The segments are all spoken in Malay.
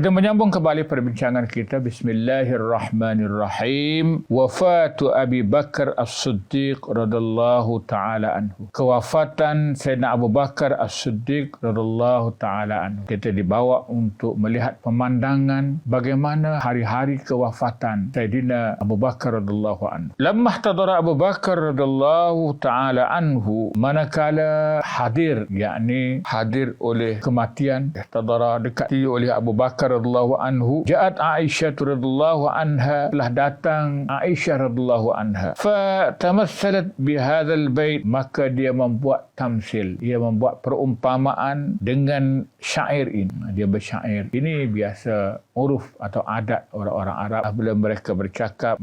Kita menyambung kembali perbincangan kita. Bismillahirrahmanirrahim. Wafatu Abi Bakar As-Siddiq radhiyallahu taala anhu. Kewafatan Sayyidina Abu Bakar As-Siddiq radhiyallahu taala anhu. Kita dibawa untuk melihat pemandangan bagaimana hari-hari kewafatan Sayyidina Abu Bakar radhiyallahu anhu. Lamma ihtadara Abu Bakar radhiyallahu taala anhu, manakala hadir, yakni hadir oleh kematian, ihtadara dekati oleh Abu Bakar radhiyallahu anhu, ja'at Aisyah radhiyallahu anha, telah datang Aisyah radhiyallahu anha, fa tamassalat bi hadzal bait, maka dia membuat tamsil, dia membuat perumpamaan dengan syair ini. Dia bersyair. Ini biasa uruf atau adat orang-orang Arab. Bila mereka bercakap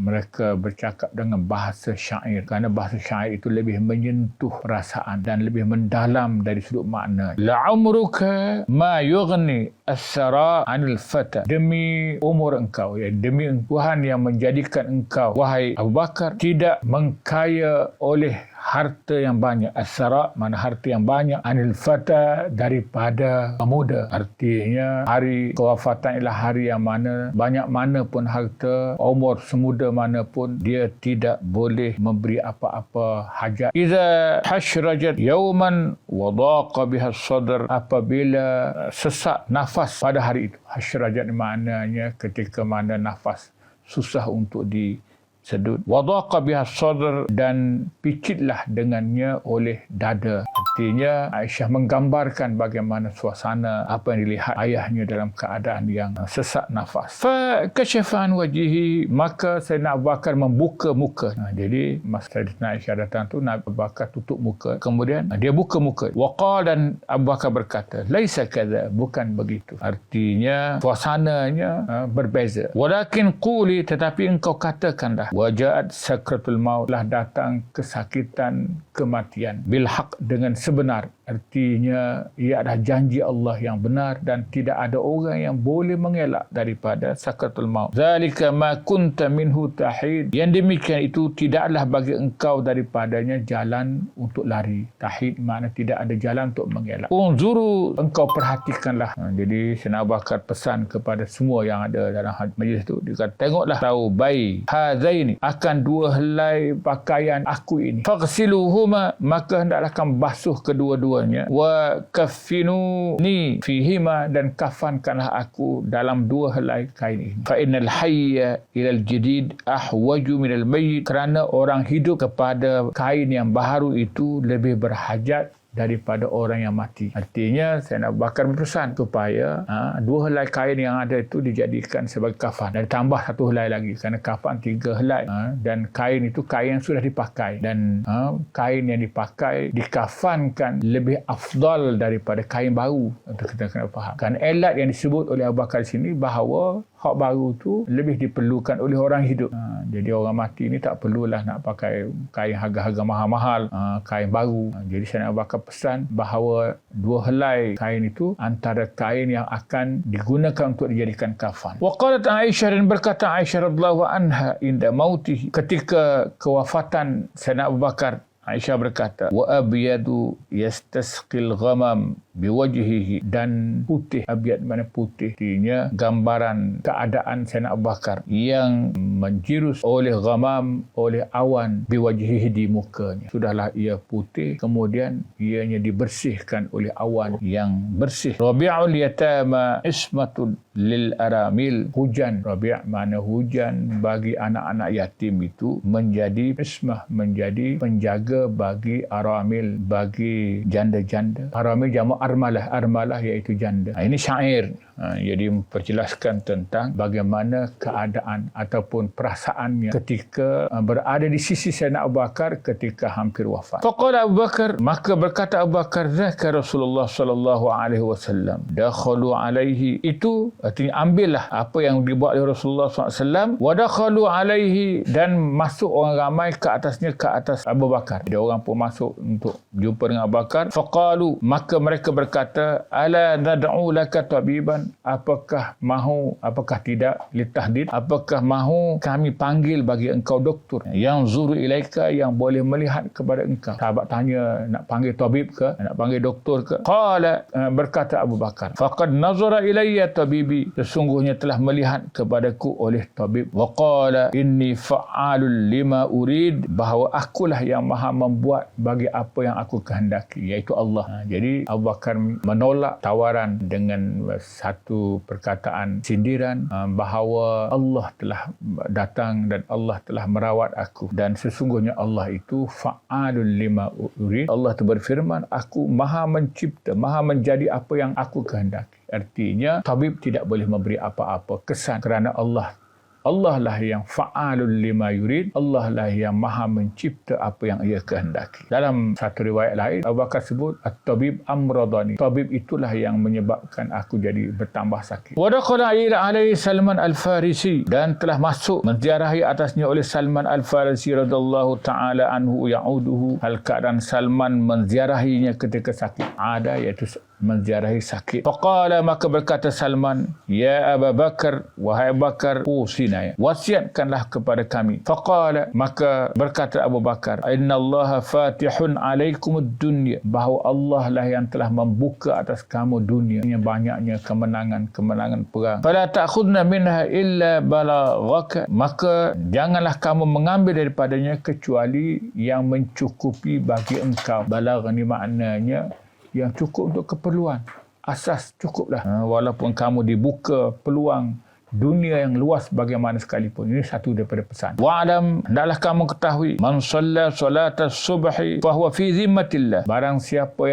dengan bahasa syair, kerana bahasa syair itu lebih menyentuh perasaan dan lebih mendalam dari sudut makna. La'umruka ma yughni as-sara 'anil fata, demi umur engkau, ya, demi Tuhan yang menjadikan engkau, wahai Abu Bakar, tidak mengkaya oleh harta yang banyak. As-sara mana harta yang banyak, 'anil fata daripada pemuda. Artinya hari kewafatan ialah hari yang mana banyak mana pun harta, umur semuda mana pun dia tidak boleh memberi apa-apa hajat. Iza hashrajat yawman wa daqa biha as-sadr, apabila sesak nafas pada hari itu. Hashrajat maknanya ketika mana nafas susah untuk disedut. Wa daqa biha as-sadr, dan picitlah dengannya oleh dada. Artinya Aisyah menggambarkan bagaimana suasana apa yang dilihat ayahnya dalam keadaan yang sesak nafas. Fa kashafa an wajhihi, maka Sayyidina Abu Bakar membuka muka. Jadi masa Sayyidina Aisyah datang tu, Nabi Abu Bakar tutup muka, kemudian dia buka muka. Wa qala, dan Abu Bakar berkata, laisa kadza, bukan begitu. Artinya suasananya berbeza. Walakin quli, tetapi engkau katakanlah, wajaat sakratul maut, telah datang kesakitan kematian, bil haq, dengan sebenar. Artinya ia adalah janji Allah yang benar dan tidak ada orang yang boleh mengelak daripada sakratul maut. Zalika ma kunta minhu tahid, yang demikian itu tidaklah bagi engkau daripadanya jalan untuk lari. Tahid makna tidak ada jalan untuk mengelak. Unzuru, engkau perhatikanlah. Jadi Sayyidina Abu Bakar pesan kepada semua yang ada dalam majlis itu, dia kata, tengoklah tahu bayi hazaini, akan dua helai pakaian aku ini. Faghsiluhuma, maka hendaklah kamu basuh kedua-duanya. Wa kaffinuni fihima, dan kafankanlah aku dalam dua helai kain ini. Fa innal hayya ilal jadid ahwaju minal mayyit, kerana orang hidup kepada kain yang baru itu lebih berhajat daripada orang yang mati. Artinya Sayyidina Abu Bakar berpesan supaya dua helai kain yang ada itu dijadikan sebagai kafan, dan tambah satu helai lagi, kerana kafan 3 helai, dan kain itu kain yang sudah dipakai, dan kain yang dipakai dikafankan lebih afdal daripada kain baru. Kita kena faham kan elat yang disebut oleh Abu Bakar di sini, bahawa hak baru tu lebih diperlukan oleh orang hidup. Jadi orang mati ni tak perlulah nak pakai kain harga-harga mahal-mahal, kain baru. Jadi Sayyidina Abu Bakar pesan bahawa dua helai kain itu antara kain yang akan digunakan untuk dijadikan kafan. Wa qalat Aisyah, dan berkata Aisyah radhiyallahu anha inda mautihi, ketika kewafatan Sayyidina Abu Bakar, Aisyah berkata, wa abyadu yastasqil ghamam biwajhihi, dan putih, abyad mana putih, artinya gambaran keadaan Sayyidina Abu Bakar yang menjirus oleh ghamam, oleh awan, biwajhihi, di mukanya. Sudahlah ia putih, kemudian ianya dibersihkan oleh awan yang bersih. Rabi'ul yatama ismatul lil aramil, hujan, rabi' mana hujan bagi anak-anak yatim itu menjadi ismah, menjadi penjaga bagi aramil, bagi janda-janda. Aramil jamak armalah, armalah iaitu janda. Ini syair. Jadi memperjelaskan tentang bagaimana keadaan ataupun perasaannya ketika berada di sisi Sayyidina Abu Bakar ketika hampir wafat. Faqala Abu Bakar, maka berkata Abu Bakar, zaka Rasulullah sallallahu alaihi wasallam, dakhalu alaihi, itu artinya ambillah apa yang dibuat oleh Rasulullah SAW, wa dakhalu alaihi, dan masuk orang ramai ke atasnya, ke atas Abu Bakar. Jadi orang pun masuk untuk jumpa dengan Abu Bakar. Faqalu, maka mereka berkata, ala nad'u laka tabiban, berfirman, apakah tidak litahdid, apakah mahu kami panggil bagi engkau doktor yang zuru ilaika, yang boleh melihat kepada engkau. Sahabat tanya, nak panggil tabib ke, nak panggil doktor ke? Qala, berkata Abu Bakar, faqad nazara ilayya tabibi, sesungguhnya telah melihat kepadaku oleh tabib. Wa qala inni fa'alul lima urid, bahawa akulah yang maha membuat bagi apa yang aku kehendaki, iaitu Allah. Jadi Abu Bakar menolak tawaran dengan satu perkataan sindiran bahawa Allah telah datang dan Allah telah merawat aku, dan sesungguhnya Allah itu fa'alul lima urid. Allah itu berfirman, aku maha mencipta, maha menjadi apa yang aku kehendaki. Artinya tabib tidak boleh memberi apa-apa kesan, kerana Allah lah yang fa'alul lima yurid. Allah lah yang maha mencipta apa yang ia kehendaki. Dalam satu riwayat lain, Abu Bakar sebut, at-tabib amradani, tabib itulah yang menyebabkan aku jadi bertambah sakit. Wa dakhala alaihi Salman al-Farisi, dan telah masuk menziarahi atasnya oleh Salman al-Farisi radhiyallahu taala anhu ya'uduhu, hal keadaan Salman menziarahinya ketika sakit. Ada, iaitu menziarahi sakit. Faqala, maka berkata Salman, ya Abu Bakar, wahai Bakar, usina, wasiatkanlah kepada kami. Faqala, maka berkata Abu Bakar, innallaha fatihun alaikumud dunya, bahawa Allah lah yang telah membuka atas kamu dunia, banyaknya kemenangan perang. Fala ta'khudna minha illa balaghaka, maka janganlah kamu mengambil daripadanya kecuali yang mencukupi bagi engkau. Balagh ni maknanya yang cukup untuk keperluan asas, cukuplah. Walaupun kamu dibuka peluang dunia yang luas bagaimana sekalipun. Ini satu daripada pesan. Wa'alam, hendaklah kamu ketahui, man shalla salata subhi fahuwa fi zimmatillah, barang siapa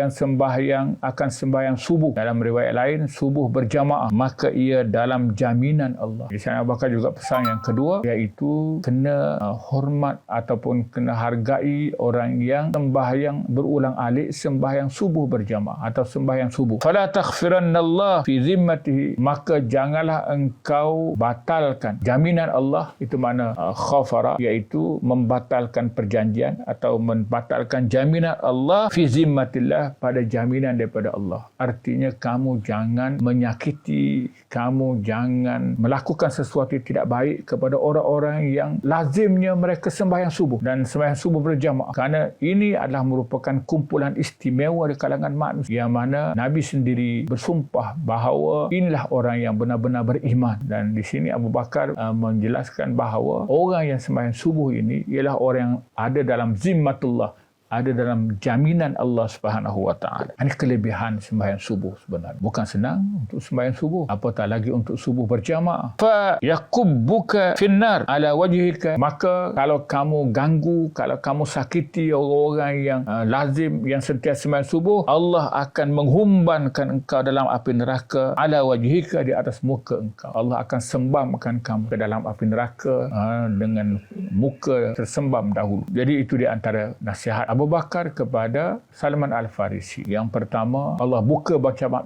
yang akan sembahyang subuh, dalam riwayat lain subuh berjamaah, maka ia dalam jaminan Allah. Di sana Abu Bakar juga pesan yang kedua, iaitu kena hormat ataupun kena hargai orang yang sembahyang berulang alik, sembahyang subuh berjamaah atau sembahyang subuh. Fala taghfirannallah fi zimmatihi, maka janganlah engkau batalkan jaminan Allah. Itu mana khafara, iaitu membatalkan perjanjian atau membatalkan jaminan Allah fi zimmatillah, pada jaminan daripada Allah. Artinya kamu jangan menyakiti, kamu jangan melakukan sesuatu yang tidak baik kepada orang-orang yang lazimnya mereka sembahyang subuh dan sembahyang subuh berjamaah, kerana ini adalah merupakan kumpulan istimewa di kalangan manusia, yang mana Nabi sendiri bersumpah bahawa inilah orang yang benar-benar beriman. Dan di sini Abu Bakar menjelaskan bahawa orang yang sembahyang subuh ini ialah orang yang ada dalam zimmatullah, ada dalam jaminan Allah Subhanahu wa taala. Ini kelebihan sembahyang subuh sebenarnya. Bukan senang untuk sembahyang subuh, apatah lagi untuk subuh berjamaah. Fa yakubbuka finnar ala wajhika, maka kalau kamu ganggu, kalau kamu sakiti orang-orang yang lazim, yang sentiasa sembahyang subuh, Allah akan menghumbankan engkau dalam api neraka ala wajhika, di atas muka engkau. Allah akan sembamkan kamu ke dalam api neraka dengan muka tersembam dahulu. Jadi itu di antara nasihat Abu Bakar kepada Salman Al-Farisi. Yang pertama, Allah buka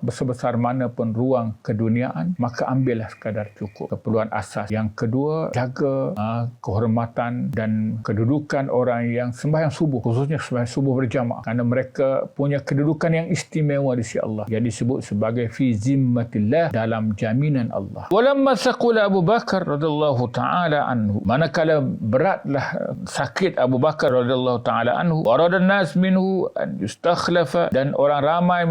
sebesar mana pun ruang keduniaan, maka ambillah sekadar cukup, keperluan asas. Yang kedua, jaga kehormatan dan kedudukan orang yang sembahyang subuh, khususnya sembahyang subuh berjamaah, kerana mereka punya kedudukan yang istimewa di sisi Allah, yang disebut sebagai fi zimmatillah, dalam jaminan Allah. Walamma saqula Abu Bakar radhiyallahu taala anhu, manakala beratlah sakit Abu Bakar radhiyallahu taala anhu, dan nas minhu an yustakhlafa, dan orang ramai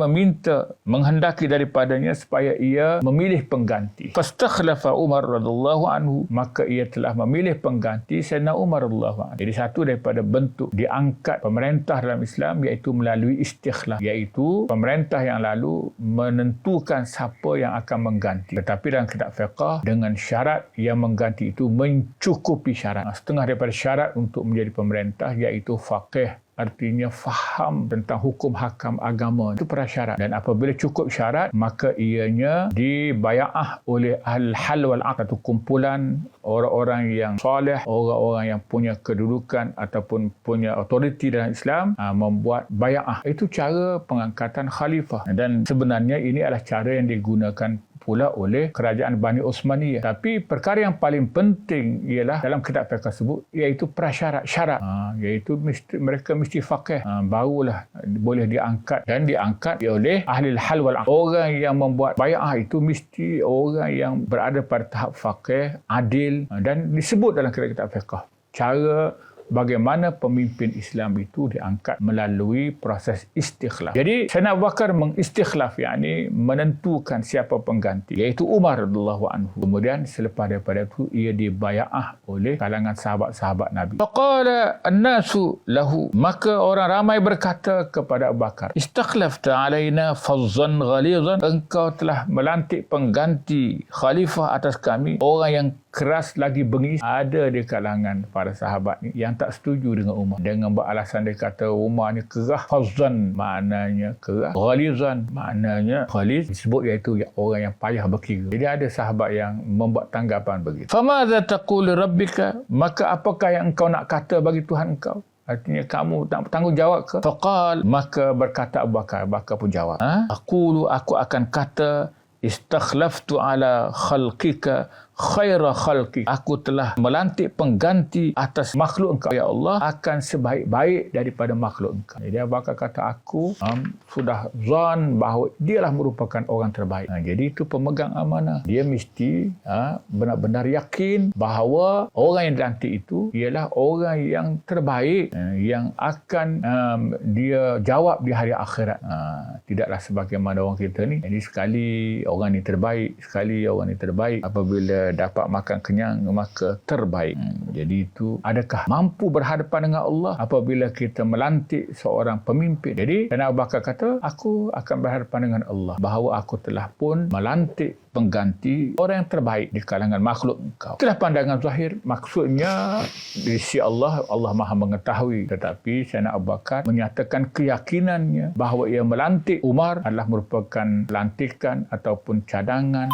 menghendaki daripadanya supaya ia memilih pengganti. Fastakhlafa Umar radhiyallahu anhu, maka ia telah memilih pengganti Sayyidina Umar radhiyallahu anhu. Jadi satu daripada bentuk diangkat pemerintah dalam Islam iaitu melalui istikhlaf, iaitu pemerintah yang lalu menentukan siapa yang akan mengganti. Tetapi dalam kitab fiqh, dengan syarat yang mengganti itu mencukupi syarat. Setengah daripada syarat untuk menjadi pemerintah iaitu faqih, artinya faham tentang hukum hakam agama, itu prasyarat. Dan apabila cukup syarat, maka ianya dibaya'ah oleh al-hal wal-aqd, atau kumpulan orang-orang yang soleh, orang-orang yang punya kedudukan ataupun punya autoriti dalam Islam, membuat baya'ah. Itu cara pengangkatan khalifah. Dan sebenarnya ini adalah cara yang digunakan pula oleh kerajaan Bani Uthmaniyah. Tapi perkara yang paling penting ialah dalam kitab fiqh tersebut iaitu prasyarat, syarat. Iaitu mereka mesti faqih. Barulah boleh diangkat, dan diangkat oleh ahli hal wal aqd. Orang yang membuat bai'ah itu mesti orang yang berada pada tahap faqih, adil, dan disebut dalam kitab fiqh cara bagaimana pemimpin Islam itu diangkat melalui proses istikhlaf. Jadi Sayyidina Abu Bakar mengistikhlaf, yakni menentukan siapa pengganti, iaitu Umar radhiyallahu anhu. Kemudian selepas daripada itu ia dibay'ah oleh kalangan sahabat-sahabat Nabi. Faqala an-nasu lahu, maka orang ramai berkata kepada Abu Bakar, istakhlafta alaina fazzan ghalizan, engkau telah melantik pengganti khalifah atas kami, orang yang keras lagi bengis. Ada di kalangan para sahabat ni yang tak setuju dengan Umar, dengan beralasan dia kata Umar ni kerah. Fazzan maknanya kerah, ghalizan maknanya ghaliz, disebut iaitu orang yang payah berkira. Jadi ada sahabat yang membuat tanggapan begitu. Famadza taqul rabbika, maka apakah yang engkau nak kata bagi Tuhan engkau? Artinya kamu tak bertanggungjawab ke? Faqal, maka berkata Abu Bakar pun jawab, aku akan kata istakhlaftu ala khalqika khaira khalqi, aku telah melantik pengganti atas makhluk engkau ya Allah akan sebaik-baik daripada makhluk engkau. Jadi Abu Bakar kata aku sudah zan bahawa dialah merupakan orang terbaik. Jadi itu pemegang amanah, dia mesti benar-benar yakin bahawa orang yang dilantik itu ialah orang yang terbaik, yang akan dia jawab di hari akhirat. Tidaklah sebagaimana orang kita ni, jadi sekali orang ni terbaik, sekali orang ni terbaik, apabila dapat makan kenyang maka terbaik. Jadi itu, adakah mampu berhadapan dengan Allah apabila kita melantik seorang pemimpin? Jadi Sayyidina Abu Bakar kata aku akan berhadapan dengan Allah bahawa aku telah pun melantik pengganti orang yang terbaik di kalangan makhluk engkau. Itulah pandangan zahir, maksudnya di sisi Allah Maha mengetahui, tetapi Sayyidina Abu Bakar menyatakan keyakinannya bahawa ia melantik Umar adalah merupakan lantikan ataupun cadangan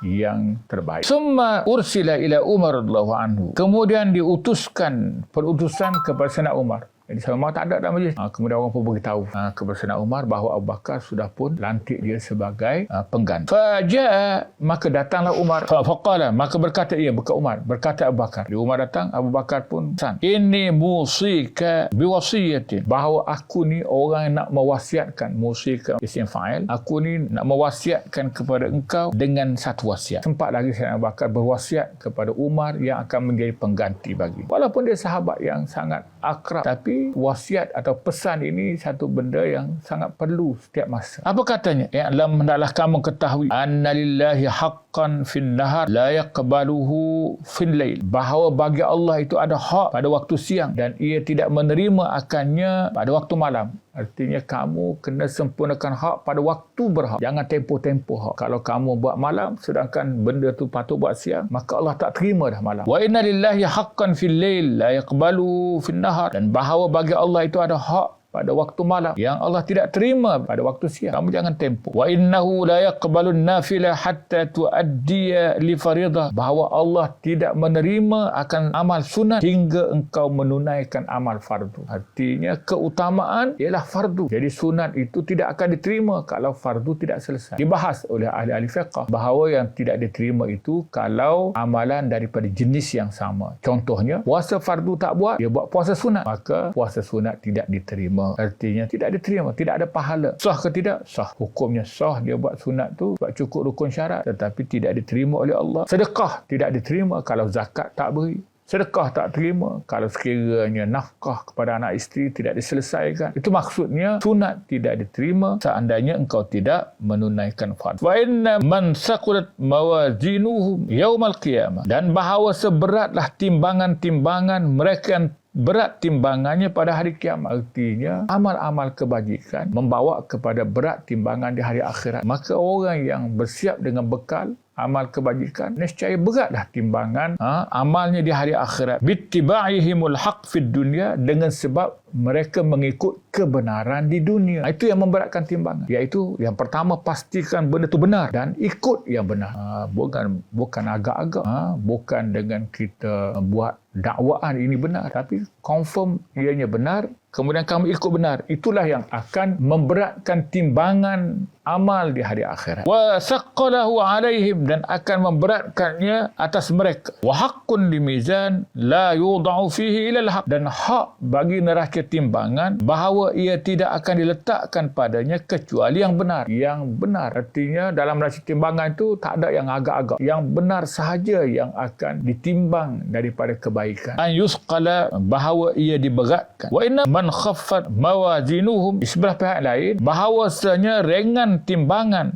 yang terbaik. Summa ursila ila Umar radhiyallahu anhu, kemudian diutuskan perutusan kepada Sayyidina Umar. Jadi Sayyidina Umar tak ada dalam majlis. Kemudian orang pun beritahu kepada Sayyidina Umar bahawa Abu Bakar sudah pun lantik dia sebagai pengganti. Faja'a, maka datanglah Umar. Faqala, maka berkata Umar, berkata Abu Bakar. Di Umar datang, Abu Bakar pun pesan, inni musika biwasiyatin, bahawa aku ni orang yang nak mewasiatkan, musika isim fa'il, aku ni nak mewasiatkan kepada engkau dengan satu wasiat. Sempat lagi Sayyidina Abu Bakar berwasiat kepada Umar yang akan menjadi pengganti bagi. Walaupun dia sahabat yang sangat akrab, tapi wasiat atau pesan ini satu benda yang sangat perlu setiap masa. Apa katanya? Ya'lam, hendaklah kamu ketahui, anna lillahi haqqan fin nahar la yaqbaluhu fil lail, bahawa bagi Allah itu ada hak pada waktu siang dan ia tidak menerima akannya pada waktu malam. Artinya kamu kena sempurnakan hak pada waktu berhak. Jangan tempoh-tempoh hak. Kalau kamu buat malam sedangkan benda tu patut buat siang, maka Allah tak terima dah malam. Wa inna lillahi haqqan fil lail la yaqbalu fin nahar, dan bahawa bagi Allah itu ada hak pada waktu malam yang Allah tidak terima pada waktu siang. Kamu jangan tempoh. Wa innahu la yaqbalu an-nafila hatta tuaddiya li faridah, bahawa Allah tidak menerima akan amal sunat hingga engkau menunaikan amal fardu. Artinya keutamaan ialah fardu. Jadi sunat itu tidak akan diterima kalau fardu tidak selesai. Dibahas oleh ahli-ahli fiqh bahawa yang tidak diterima itu kalau amalan daripada jenis yang sama. Contohnya, puasa fardu tak buat, dia buat puasa sunat, maka puasa sunat tidak diterima. Artinya tidak diterima, tidak ada pahala. Sah ke tidak? Sah. Hukumnya sah, dia buat sunat tu sebab cukup rukun syarat, tetapi tidak diterima oleh Allah. Sedekah tidak diterima kalau zakat tak beri. Sedekah tak terima kalau sekiranya nafkah kepada anak isteri tidak diselesaikan. Itu maksudnya sunat tidak diterima seandainya engkau tidak menunaikan fardu. Wa inna man saqulat mawazinuhum yaumal qiyamah, dan bahawa seberatlah timbangan-timbangan mereka yang berat timbangannya pada hari kiamat. Artinya amal-amal kebajikan membawa kepada berat timbangan di hari akhirat. Maka orang yang bersiap dengan bekal amal kebajikan, nescaya beratlah timbangan amalnya di hari akhirat. Bittiba'ihimul haq fid dunya, dengan sebab mereka mengikut kebenaran di dunia. Itu yang memberatkan timbangan. Iaitu yang pertama, pastikan benda itu benar dan ikut yang benar. Bukan agak-agak. Bukan dengan kita buat dakwaan ini benar, tapi confirm ianya benar, kemudian kamu ikut benar. Itulah yang akan memberatkan timbangan amal di hari akhirat. Wa saqqalahu alaihim, dan akan memberatkannya atas mereka. Wa haqqun li mizan la yudau fihi ila al-haq, dan hak bagi neraca timbangan bahawa ia tidak akan diletakkan padanya kecuali yang benar. Yang benar artinya dalam neraca timbangan itu tak ada yang agak-agak. Yang benar sahaja yang akan ditimbang daripada kebaikan. An yusqala, bahawa ia diberatkan. Wa inna man khaffat mawazinuhum, di sebelah pihak lain bahawasanya ringan timbangan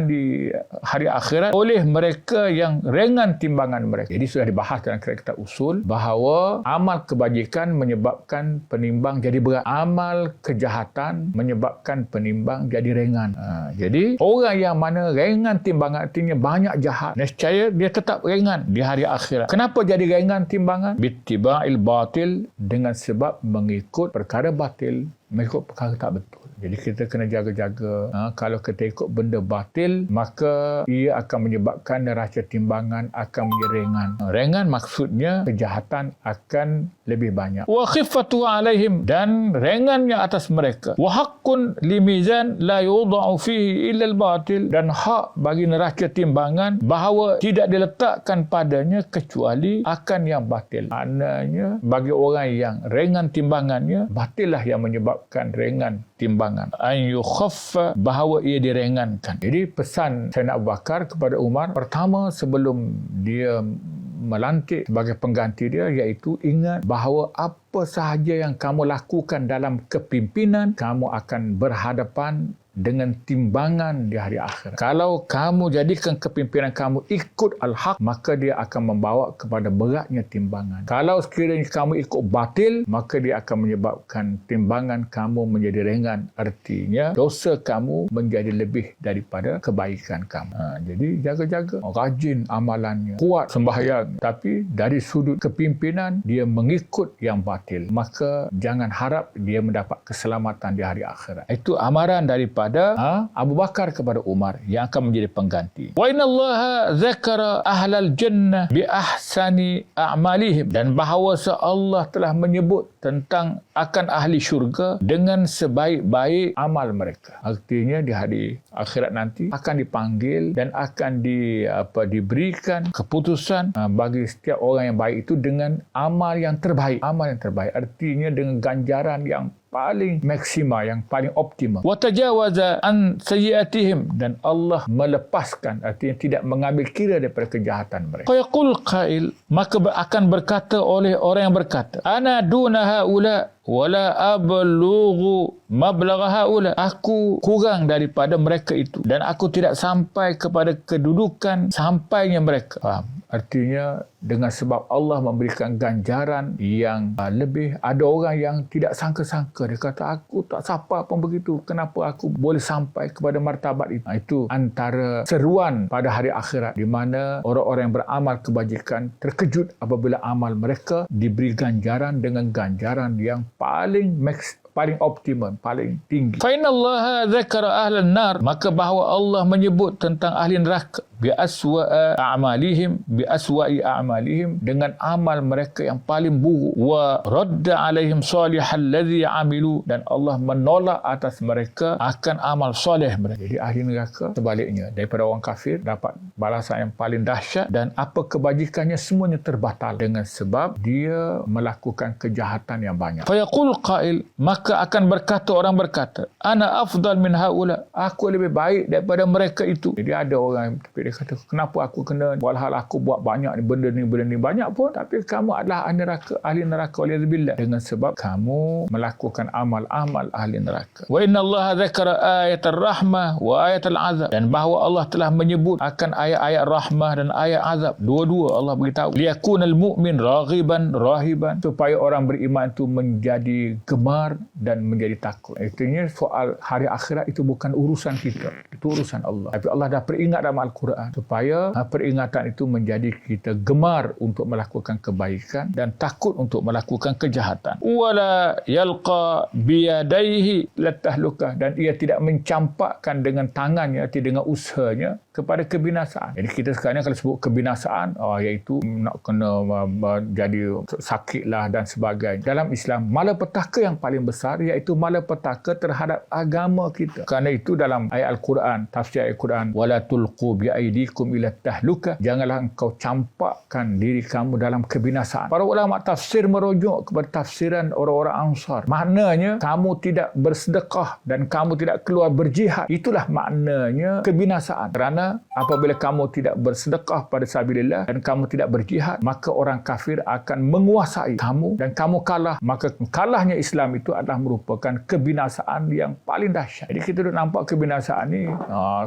di hari akhirat oleh mereka yang ringan timbangan mereka. Jadi sudah dibahas dalam kitab usul bahawa amal kebajikan menyebabkan penimbang jadi berat, amal kejahatan menyebabkan penimbang jadi ringan. Jadi orang yang mana ringan timbangan artinya banyak jahat, nescaya dia tetap ringan di hari akhirat. Kenapa jadi ringan timbangan? Bittiba'il batil, dengan sebab mengikut perkara batil, mengikut perkara tak betul. Jadi kita kena jaga-jaga. Kalau kita ikut benda batil, maka ia akan menyebabkan neraca timbangan akan menjadi ringan. Ringan maksudnya kejahatan akan lebih banyak. Wa khiffatu alaihim, dan ringannya atas mereka. Wa haqqun li mizan la yudau fihi illa al-batil, dan hak bagi neraca timbangan bahawa tidak diletakkan padanya kecuali akan yang batil. Maknanya bagi orang yang ringan timbangannya, batillah yang menyebabkan ringan timbangan. An yukhaffa, bahawa ia diringankan. Jadi pesan Sayyidina Abu Bakar kepada Umar, pertama sebelum dia melantik sebagai pengganti dia, iaitu ingat bahawa apa sahaja yang kamu lakukan dalam kepimpinan, kamu akan berhadapan dengan timbangan di hari akhirat. Kalau kamu jadikan kepimpinan kamu ikut al-haq, maka dia akan membawa kepada beratnya timbangan. Kalau sekiranya kamu ikut batil, maka dia akan menyebabkan timbangan kamu menjadi ringan. Artinya dosa kamu menjadi lebih daripada kebaikan kamu. Jadi jaga-jaga, rajin amalannya, kuat sembahyang, tapi dari sudut kepimpinan dia mengikut yang batil, maka jangan harap dia mendapat keselamatan di hari akhirat. Itu amaran daripada Abu Bakar kepada Umar yang akan menjadi pengganti. Wa innallaha zakara ahlal jannah bi ahsani a'malihim, dan bahawa Allah telah menyebut tentang akan ahli syurga dengan sebaik-baik amal mereka. Artinya di hari akhirat nanti akan dipanggil dan akan diberikan keputusan bagi setiap orang yang baik itu dengan amal yang terbaik. Amal yang terbaik artinya dengan ganjaran yang paling maksima, yang paling optimal. Wa tajawaza an sayyiatihim, dan Allah melepaskan, artinya tidak mengambil kira daripada kejahatan mereka. Fayaqul qail, maka akan berkata oleh orang yang berkata, ana duna haula wala ablughu mablagha haula, aku kurang daripada mereka itu dan aku tidak sampai kepada kedudukan sampainya mereka. Faham? Artinya dengan sebab Allah memberikan ganjaran yang lebih. Ada orang yang tidak sangka-sangka, dia kata aku tak siapa pun begitu, kenapa aku boleh sampai kepada martabat itu. Itu antara seruan pada hari akhirat, di mana orang-orang yang beramal kebajikan terkejut apabila amal mereka diberi ganjaran dengan ganjaran yang paling optimum, paling tinggi. Fa innallaha dzakara ahlan nar, maka bahawa Allah menyebut tentang ahli neraka bi aswa'i a'malihim, dengan amal mereka yang paling buruk. Wa radda alaihim salihal ladzi amilu, dan Allah menolak atas mereka akan amal soleh mereka. Jadi ahli neraka sebaliknya, daripada orang kafir dapat balasan yang paling dahsyat, dan apa kebajikannya semuanya terbatal dengan sebab dia melakukan kejahatan yang banyak. Fa yaqul qail, maka akan berkata orang berkata, ana afdal min haula, aku lebih baik daripada mereka itu. Jadi ada orang yang dia kata, kenapa aku kena, walhal aku buat banyak ni, benda ni banyak pun, tapi kamu adalah ahli neraka waliyadzubillah, dengan sebab kamu melakukan amal-amal ahli neraka. Wa inna Allah dzakara ayatul rahmah wa ayatul azab, dan bahawa Allah telah menyebut akan ayat-ayat rahmah dan ayat azab. Dua-dua Allah beritahu, liyakunal mu'min raghiban rahiban, supaya orang beriman itu menjadi gemar dan menjadi takut. Artinya soal hari akhirat itu bukan urusan kita, itu urusan Allah. Tapi Allah dah peringat dalam Al-Quran, Al-Quran supaya peringatan itu menjadi kita gemar untuk melakukan kebaikan dan takut untuk melakukan kejahatan. Wala yalqa biyadaihi latahluka, dan ia tidak mencampakkan dengan tangannya, dengan usahanya kepada kebinasaan. Jadi kita sekarang kalau sebut kebinasaan, iaitu nak kena jadi sakitlah dan sebagainya. Dalam Islam, malapetaka yang paling besar iaitu malapetaka terhadap agama kita. Kerana itu dalam ayat Al-Quran, tafsir ayat Al-Quran, wala tulqu biaidikum ila tahluka, janganlah engkau campakkan diri kamu dalam kebinasaan. Para ulama tafsir merujuk kepada tafsiran orang-orang Ansar. Maknanya kamu tidak bersedekah dan kamu tidak keluar berjihad. Itulah maknanya kebinasaan. Kerana apabila kamu tidak bersedekah pada sabilillah dan kamu tidak berjihad, maka orang kafir akan menguasai kamu dan kamu kalah. Maka kalahnya Islam itu adalah merupakan kebinasaan yang paling dahsyat. Jadi kita nampak kebinasaan ni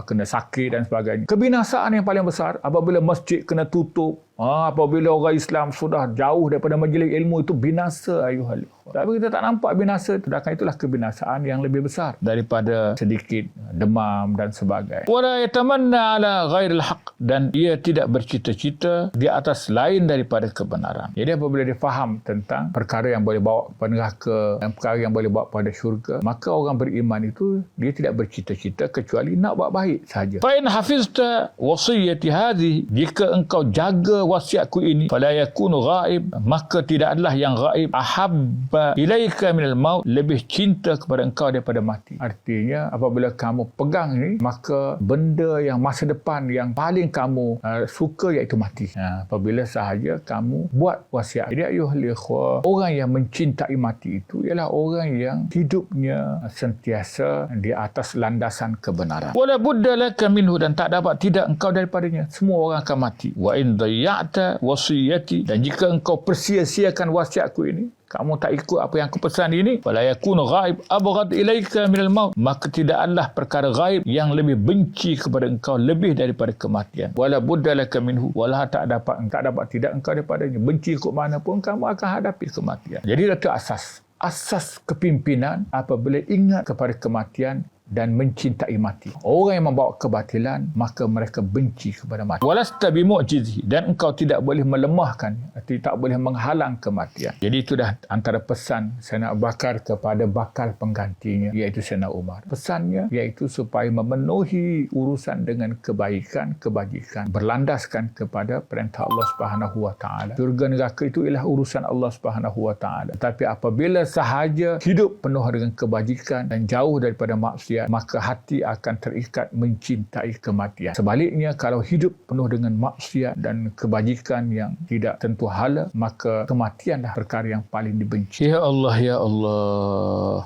kena sakit dan sebagainya. Kebinasaan yang paling besar apabila masjid kena tutup, apabila orang Islam sudah jauh daripada majlis ilmu, itu binasa ayuhal. Tapi kita tak nampak binasa itu. Sedangkan itulah kebinasaan yang lebih besar daripada sedikit demam dan sebagainya. Wala yatamanna ala ghairil haq, dan ia tidak bercita-cita di atas lain daripada kebenaran. Jadi apabila dia faham tentang perkara yang boleh bawa kepada neraka dan perkara yang boleh bawa kepada syurga, maka orang beriman itu dia tidak bercita-cita kecuali nak buat baik saja. Fa in hafizta wasiyati hadhihi, jika engkau jaga wasiatku ini, fala yakunu ghaib, maka tidak adalah yang ghaib ahabba ilaika minal maut, lebih cinta kepada engkau daripada mati. Artinya apabila kamu pegang ni, maka benda yang masa depan yang paling kamu suka iaitu mati. Apabila sahaja kamu buat wasiat. Jadi ayuhal ikhwah, orang yang mencintai mati itu ialah orang yang hidupnya sentiasa di atas landasan kebenaran. Wala budda laka minhu, dan tak dapat tidak engkau daripadanya. Semua orang akan mati. Wa in dayya'ta wasiyati, dan jika engkau persia-siakan wasiatku ini, kamu tak ikut apa yang aku pesan ini, fala yakunu ghaib abghad ilaika minal maut, maka tidak adalah perkara ghaib yang lebih benci kepada engkau lebih daripada kematian. Wala budda laka minhu, wala tak dapat tidak engkau daripadanya. Benci ke mana pun kamu akan hadapi kematian. Jadi itu asas kepimpinan apabila ingat kepada kematian dan mencintai mati. Orang yang membawa kebatilan, maka mereka benci kepada mati. Walasta bimu'jizi, dan engkau tidak boleh melemahkan, tak boleh menghalang kematian. Jadi itu dah antara pesan Sayyidina Abu Bakar kepada bakal penggantinya, iaitu Sayyidina Umar. Pesannya iaitu supaya memenuhi urusan dengan kebaikan, kebajikan, berlandaskan kepada perintah Allah Subhanahu wa taala. Syurga neraka itu ialah urusan Allah Subhanahu wa taala. Tapi apabila sahaja hidup penuh dengan kebajikan dan jauh daripada maksiat, maka hati akan terikat mencintai kematian. Sebaliknya, kalau hidup penuh dengan maksiat dan kebajikan yang tidak tentu hala, maka kematianlah perkara yang paling dibenci. Ya Allah, ya Allah.